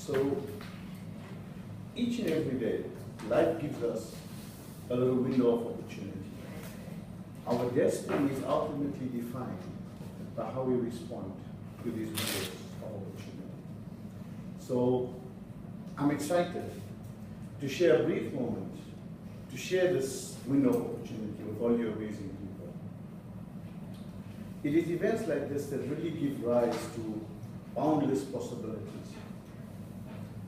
So each and every day, life gives us a little window of opportunity. Our destiny is ultimately defined by how we respond to these windows of opportunity. So I'm excited to share a brief moment, to share this window of opportunity with all you amazing people. It is events like this that really give rise to boundless possibilities.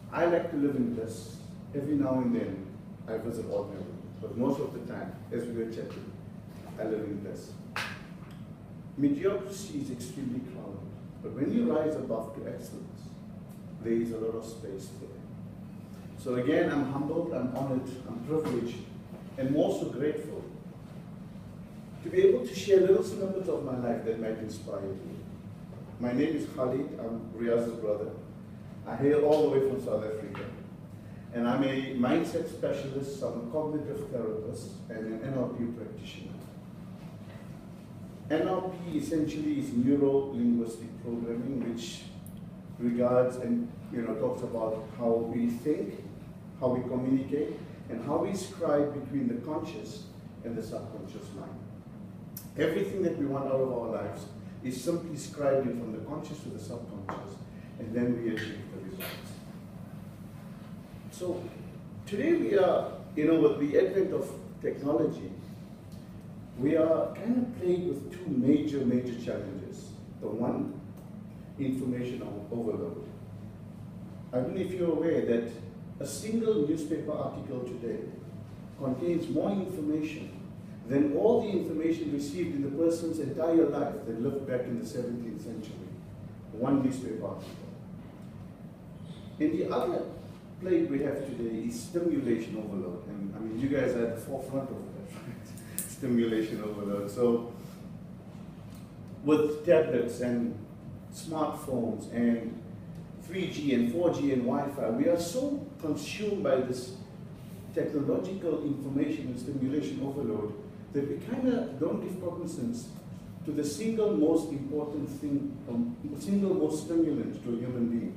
I like to live in this. Every now and then, I visit ordinary, but most of the time, as we were chatting, I live in this. Mediocrity is extremely crowded, but when you rise above to excellence, there is a lot of space there. So again, I'm humbled, I'm honored, I'm privileged, and more so grateful to be able to share little snippets of my life that might inspire you. My name is Khalid, I'm Riyaz's brother. I hail all the way from South Africa. And I'm a mindset specialist, I'm a cognitive therapist, and an NLP practitioner. NLP essentially is neuro-linguistic programming, which regards and talks about how we think, how we communicate, and how we scribe between the conscious and the subconscious mind. Everything that we want out of our lives is simply scribed in from the conscious to the subconscious, and then we achieve the results. So today we are, with the advent of technology, we are kind of plagued with two major challenges. The one, information overload. I don't know if you're aware that a single newspaper article today contains more information than all the information received in the person's entire life that lived back in the 17th century. One newspaper article. And the other plague we have today is stimulation overload. And I mean, you guys are at the forefront of that, right? Stimulation overload. So with tablets and smartphones and 3G and 4G and Wi-Fi, we are so consumed by this technological information and stimulation overload that we kind of don't give cognizance to the single most important thing, single most stimulant to a human being.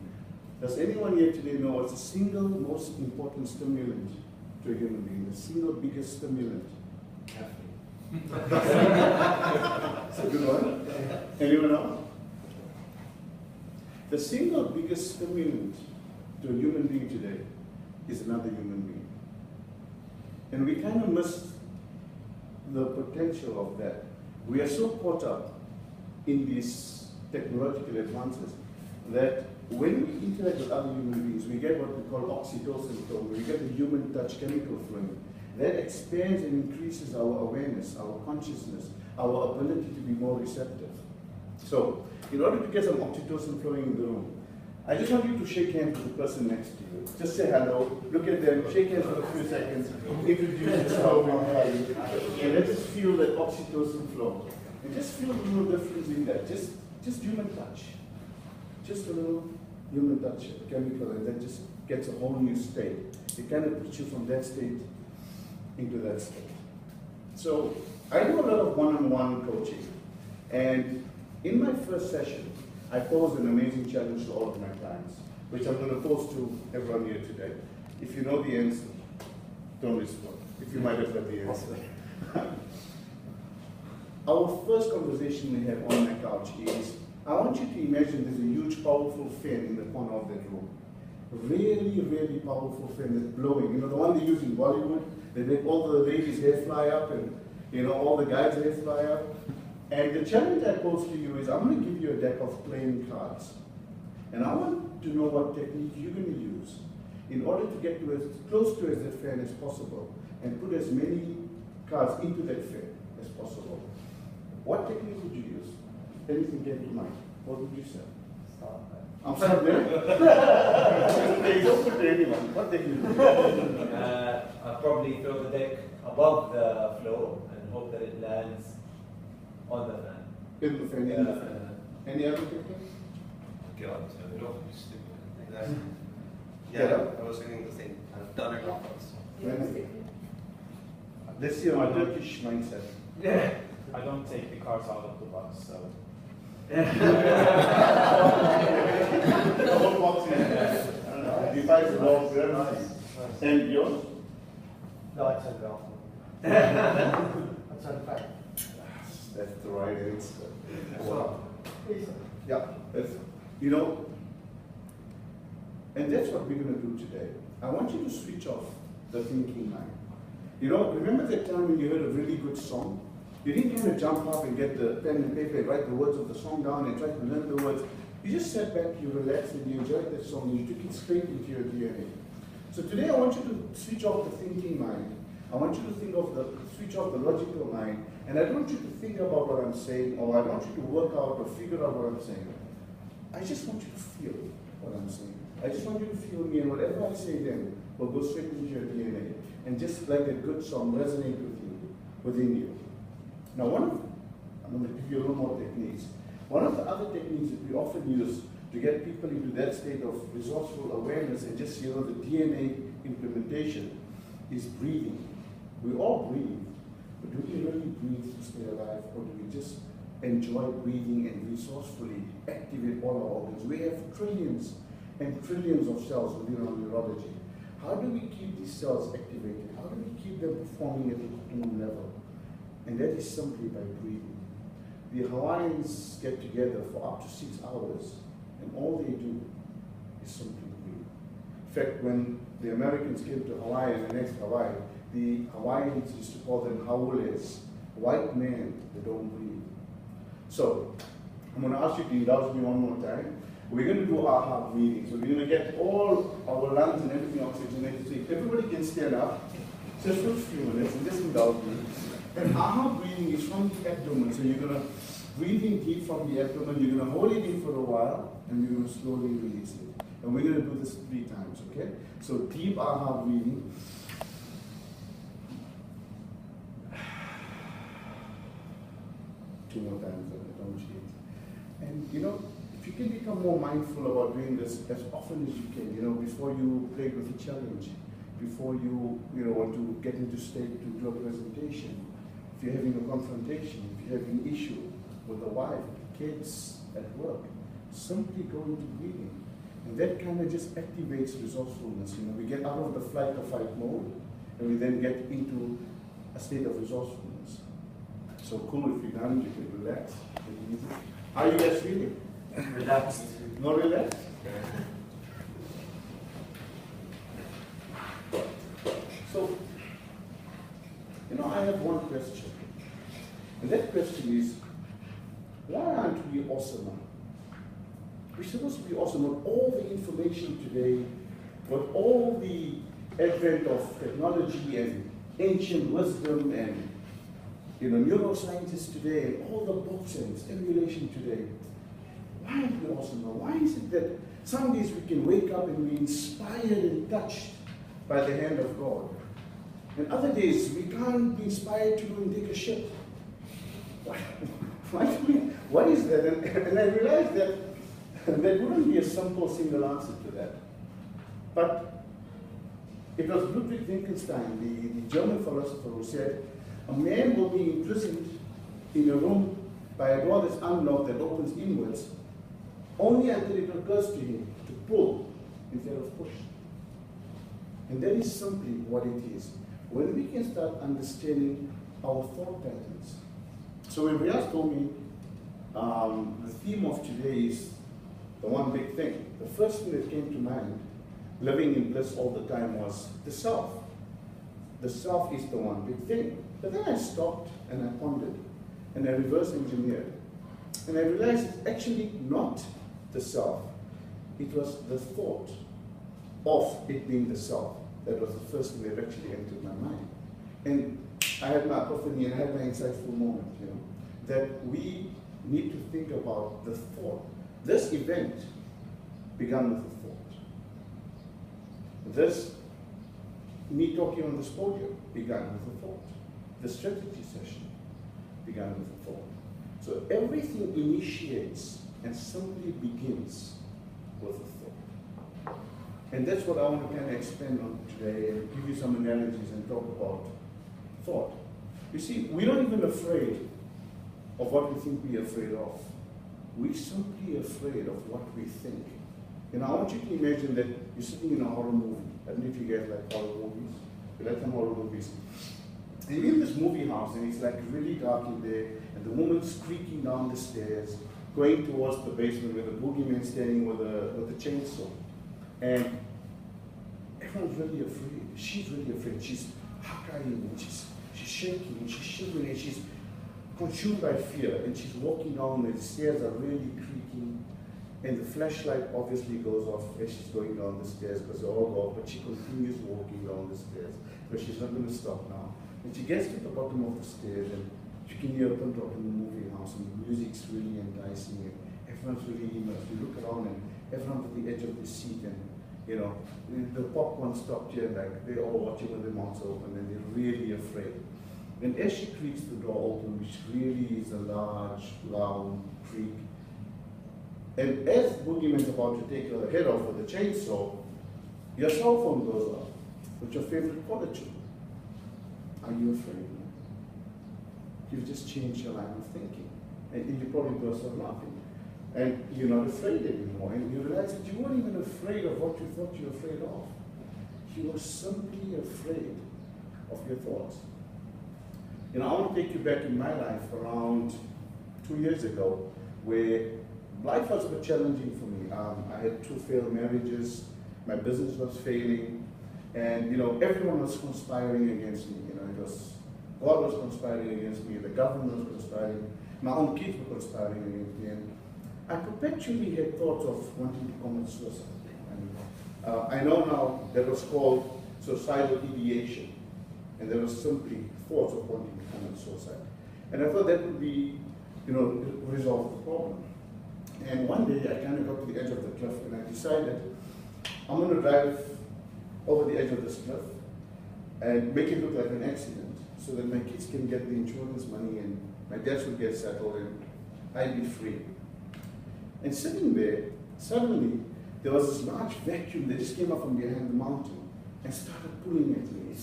Does anyone here today know what's the single most important stimulant to a human being? The single biggest stimulant? Caffeine. It's a good one. Anyone else? The single biggest stimulant to a human being today is another human being. And we kind of miss the potential of that. We are so caught up in these technological advances that when we interact with other human beings, we get what we call oxytocin flow, we get the human touch chemical flowing. That expands and increases our awareness, our consciousness, our ability to be more receptive. So, in order to get some oxytocin flowing in the room, I just want you to shake hands with the person next to you. Just say hello, look at them, shake hands for a few seconds, introduce yourself, and let's just feel that oxytocin flow. And just feel a little difference in that, just human touch. Just a little human touch chemical, and that just gets a whole new state. It kind of puts you from that state into that state. So I do a lot of one-on-one coaching, and in my first session, I posed an amazing challenge to all of my clients, which I'm going to pose to everyone here today. If you know the answer, don't respond. If you might have heard the answer. Our first conversation we have on my couch is, I want you to imagine there's a huge, powerful fan in the corner of that room. Really, really powerful fan that's blowing. The one they use in Bollywood, they make all the ladies' hair fly up and all the guys' hair fly up. And the challenge I pose to you is, I'm going to give you a deck of playing cards. And I want to know what technique you're going to use in order to get to as close to as that fan as possible and put as many cards into that fan as possible. What technique would you use? Anything came to mind? What would you say? I'm sorry, man. Okay, don't put to anyone. What technique would you use? I'll probably throw the deck above the floor and hope that it lands on the fan. In the fan, in the fan. Any other technique? Get up, turn it off, you stupid. Yeah, I was thinking the same. I've done it once. Let's see our Turkish mindset. Yeah. I don't take the cards out of the box, so. The whole box is defies the law of gravity. Nice. And yours? No, I said golf. That's unfair. That's the right answer. So, Yeah, that's, you know, and that's what we're going to do today. I want you to switch off the thinking mind. You know, remember that time when you heard a really good song? You didn't kind of jump up and get the pen and paper and write the words of the song down and try to learn the words. You just sat back, you relaxed, and you enjoyed that song, and you took it straight into your DNA. So today I want you to switch off the thinking mind. I want you to switch off the logical mind, and I don't want you to think about what I'm saying, or I don't want you to work out or figure out what I'm saying. I just want you to feel what I'm saying. I just want you to feel me, and whatever I say then will go straight into your DNA, and just like a good song resonate within you. Now, I'm going to give you a little more techniques. One of the other techniques that we often use to get people into that state of resourceful awareness and just, you know, the DNA implementation is breathing. We all breathe, but do we really breathe to stay alive, or do we just enjoy breathing and resourcefully activate all our organs? We have trillions and trillions of cells within our neurology. How do we keep these cells activated? How do we keep them performing at the optimum level? And that is simply by breathing. The Hawaiians get together for up to 6 hours, and all they do is simply breathe. In fact, when the Americans came to Hawaii and annexed Hawaii, the Hawaiians used to call them haules, white men that don't breathe. So, I'm going to ask you to indulge me one more time. We're going to do our heart breathing. So we're going to get all our lungs and everything oxygenated. So if everybody can stand up, just for a few minutes, and just indulge me. And our heart breathing is from the abdomen. So you're going to breathe in deep from the abdomen. You're going to hold it in for a while, and you're going to slowly release it. And we're going to do this 3 times, okay? So deep our heart breathing. Two more times, don't cheat. And you know, if you can become more mindful about doing this as often as you can, you know, before you play with a challenge, before you want to get into state to do a presentation, if you're having a confrontation, if you're having an issue with a wife, kids, at work, simply go into breathing. And that kind of just activates resourcefulness. You know, we get out of the flight or fight mode, and we then get into a state of resourcefulness. So cool, if you're done, you can relax. How are you guys feeling? Relaxed. Not relaxed? So, you know, I have one question. And that question is, why aren't we awesomer? We're supposed to be awesome with all the information today, with all the advent of technology and ancient wisdom and neuroscientists today, and all the books and stimulation today. Why aren't we awesomer? Why is it that some days we can wake up and be inspired and touched by the hand of God, and other days we can't be inspired to go and take a shit? Why is that? And I realized that there wouldn't be a simple single answer to that. But it was Ludwig Wittgenstein, the German philosopher, who said, a man will be imprisoned in a room by a door that's unlocked that opens inwards, only until it occurs to him to pull instead of push. And that is simply what it is. When we can start understanding our thought patterns. So when Riaz told me the theme of today is the one big thing, the first thing that came to mind, living in bliss all the time, was the self. The self is the one big thing. But then I stopped and I pondered and I reverse engineered. And I realized it's actually not the self. It was the thought of it being the self that was the first thing that actually entered my mind. And I had my epiphany and I had my insightful moment, that we need to think about the thought. This event began with a thought. This, me talking on this podium, began with a thought. The strategy session began with a thought. So everything initiates and simply begins with a thought. And that's what I want to kind of expand on today and give you some analogies and talk about thought. You see, we're not even afraid of what we think we're afraid of. We're simply afraid of what we think I want you to imagine that you're sitting in a horror movie. I don't know if you guys like horror movies. You like some horror movies. And you're in this movie house, and it's like really dark in there, and the woman's creaking down the stairs, going towards the basement where the boogeyman's standing with a chainsaw. And everyone's really afraid. She's really afraid. She's crying, and she's shaking, and she's shivering, and she's consumed by fear. And she's walking down, and the stairs are really creaking. And the flashlight obviously goes off as she's going down the stairs because they're all off, but she continues walking down the stairs because she's not going to stop now. And she gets to the bottom of the stairs, and you can hear a pin drop in the movie house, and the music's really enticing, and everyone's really immersed. You look around, and everyone's at the edge of the seat, and the popcorn stopped here, like they're all watching with their mouths open, and they're really afraid. And as she creaks the door open, which really is a large, loud creak, and as the boogeyman's about to take her head off with the chainsaw, your cell phone goes off with your favorite caller tune. Are you afraid? You've just changed your line of thinking. And you probably burst out laughing. And you're not afraid anymore. And you realize that you weren't even afraid of what you thought you were afraid of. You were simply afraid of your thoughts. I want to take you back in my life around 2 years ago, where life was a bit challenging for me. I had 2 failed marriages, my business was failing, and everyone was conspiring against me. God was conspiring against me, the government was conspiring, my own kids were conspiring against me, and I perpetually had thoughts of wanting to commit suicide. I know now that was called suicidal ideation, and there was simply thoughts of wanting to commit suicide. And I thought that would be, resolve the problem. And one day I kind of got to the edge of the cliff, and I decided I'm going to drive over the edge of this cliff and make it look like an accident so that my kids can get the insurance money and my debts will get settled and I'd be free. And sitting there, suddenly there was this large vacuum that just came up from behind the mountain and started pulling at me.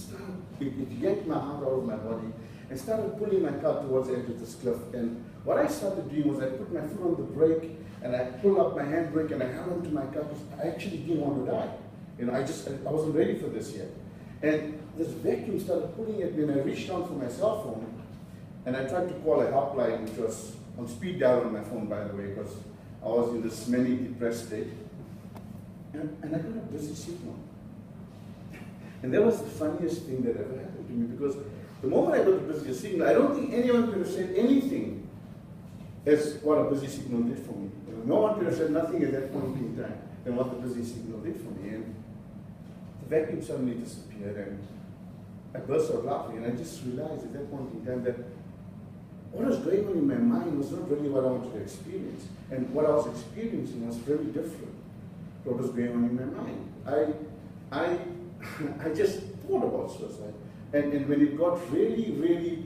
It yanked my heart out of my body and started pulling my car towards the edge of this cliff. And what I started doing was I put my foot on the brake and I pulled up my handbrake and I held onto my car because I actually didn't want to die. I wasn't ready for this yet. And this vacuum started pulling at me, and I reached down for my cell phone and I tried to call a helpline, which was on speed dial on my phone, by the way, because I was in this manic depressed state. And I got a busy signal. And that was the funniest thing that ever happened to me, because the moment I got a busy signal, I don't think anyone could have said anything as what a busy signal did for me. No one could have said nothing at that point in time than what the busy signal did for me. And the vacuum suddenly disappeared, and I burst out laughing, and I just realized at that point in time that what was going on in my mind was not really what I wanted to experience. And what I was experiencing was very different to what was going on in my mind. I just thought about suicide. And when it got really, really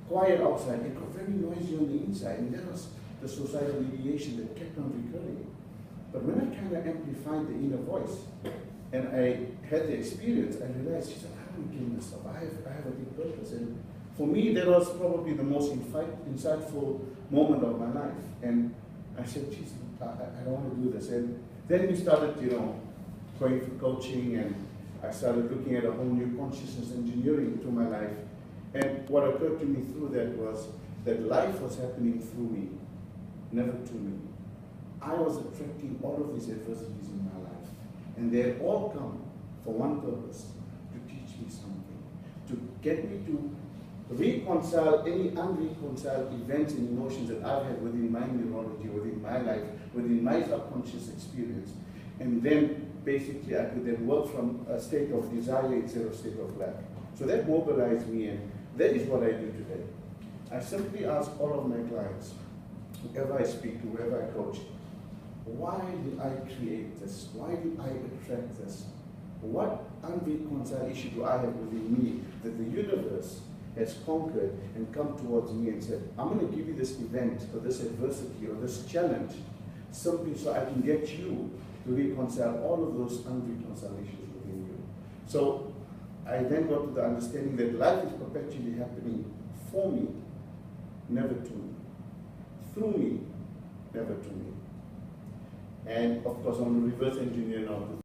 quiet outside, it got very noisy on the inside. And that was the suicidal ideation that kept on recurring. But when I kind of amplified the inner voice, and I had the experience, I realized, I don't kill myself. I have a big purpose. And for me, that was probably the most insightful moment of my life. And I said, geez, I don't want to do this. And then we started, going for coaching, and I started looking at a whole new consciousness engineering to my life. And what occurred to me through that was that life was happening through me, never to me. I was attracting all of these adversities in my life. And they had all come for one purpose, to teach me something, to get me to reconcile any unreconciled events and emotions that I've had within my neurology, within my life, within my subconscious experience. And then basically I could then work from a state of desire instead of a state of lack. So that mobilized me, and that is what I do today. I simply ask all of my clients, whoever I speak to, whoever I coach, why did I create this? Why did I attract this? What unreconciled issue do I have within me that the universe has conquered and come towards me and said, I'm going to give you this event or this adversity or this challenge simply so I can get you to reconcile all of those unreconciled issues within you. So I then got to the understanding that life is perpetually happening for me, never to me. Through me, never to me. And of course, I want to reverse engineer now to